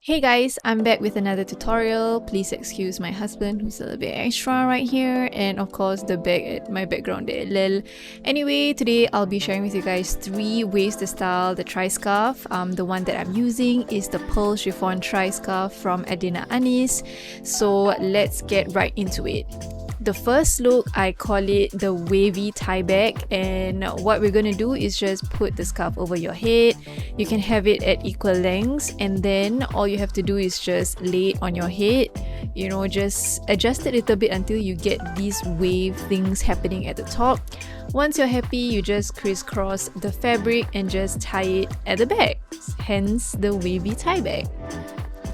Hey guys, I'm back with another tutorial. Please excuse my husband who's a little bit extra right here, and of course the bag at my background there, lol. Anyway, today I'll be sharing with you guys 3 ways to style the tri-scarf. The one that I'm using is the pearl chiffon tri-scarf from Adina Anis. So let's get right into it. The first look, I call it the wavy tie back, and what we're gonna do is just put the scarf over your head. You can have it at equal lengths, and then all you have to do is just lay it on your head. You know, just adjust it a little bit until you get these wave things happening at the top. Once you're happy, you just crisscross the fabric and just tie it at the back, hence the wavy tie back.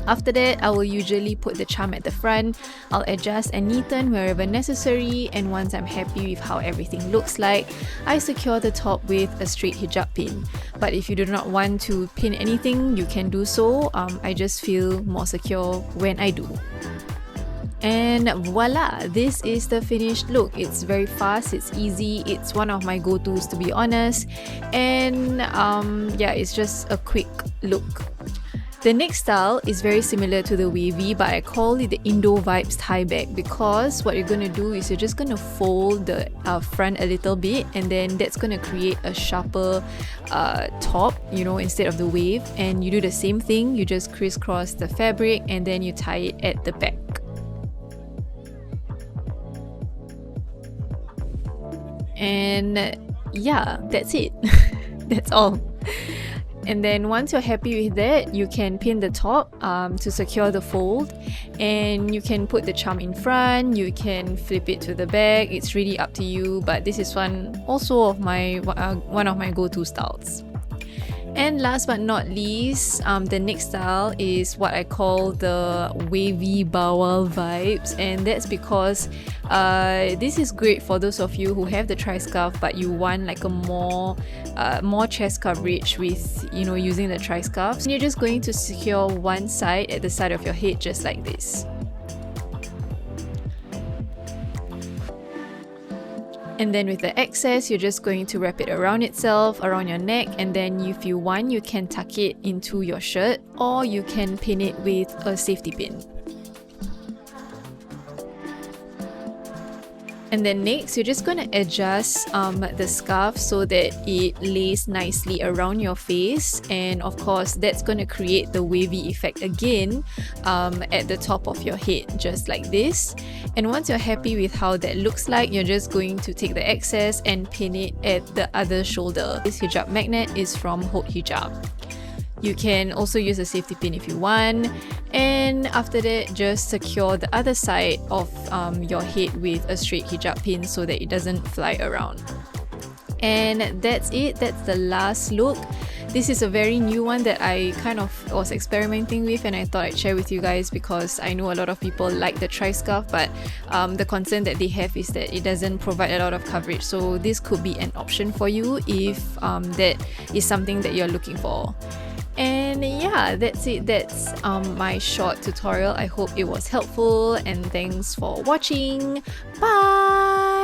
After that, I will usually put the charm at the front. I'll adjust and neaten wherever necessary, and once I'm happy with how everything looks like, I secure the top with a straight hijab pin. But if you do not want to pin anything, you can do so. I just feel more secure when I do. And voila, this is the finished look. It's very fast, it's easy, it's one of my go-tos to be honest, and yeah, it's just a quick look. The next style is very similar to the wavy, but I call it the Indo vibes tie back, because what you're going to do is you're just going to fold the front a little bit, and then that's going to create a sharper top, you know, instead of the wave. And you do the same thing, you just crisscross the fabric and then you tie it at the back. And yeah, that's it. That's all. And then once you're happy with that, you can pin the top to secure the fold, and you can put the charm in front, you can flip it to the back. It's really up to you, but this is one of my go-to styles. And last but not least, the next style is what I call the wavy bawal vibes, and that's because this is great for those of you who have the tri-scarf but you want like a more chest coverage with, you know, using the tri-scarf. So you're just going to secure one side at the side of your head just like this. And then with the excess, you're just going to wrap it around itself, around your neck, and then if you want, you can tuck it into your shirt, or you can pin it with a safety pin. And then next, you're just going to adjust the scarf so that it lays nicely around your face, and of course that's going to create the wavy effect again at the top of your head, just like this. And once you're happy with how that looks like, you're just going to take the excess and pin it at the other shoulder. This hijab magnet is from Hijab. You can also use a safety pin if you want, and after that just secure the other side of your head with a straight hijab pin so that it doesn't fly around. And that's it, that's the last look. This is a very new one that I kind of was experimenting with, and I thought I'd share with you guys because I know a lot of people like the tri-scarf, but the concern that they have is that it doesn't provide a lot of coverage. So this could be an option for you if that is something that you're looking for. And yeah, that's it. That's my short tutorial. I hope it was helpful, and thanks for watching. Bye!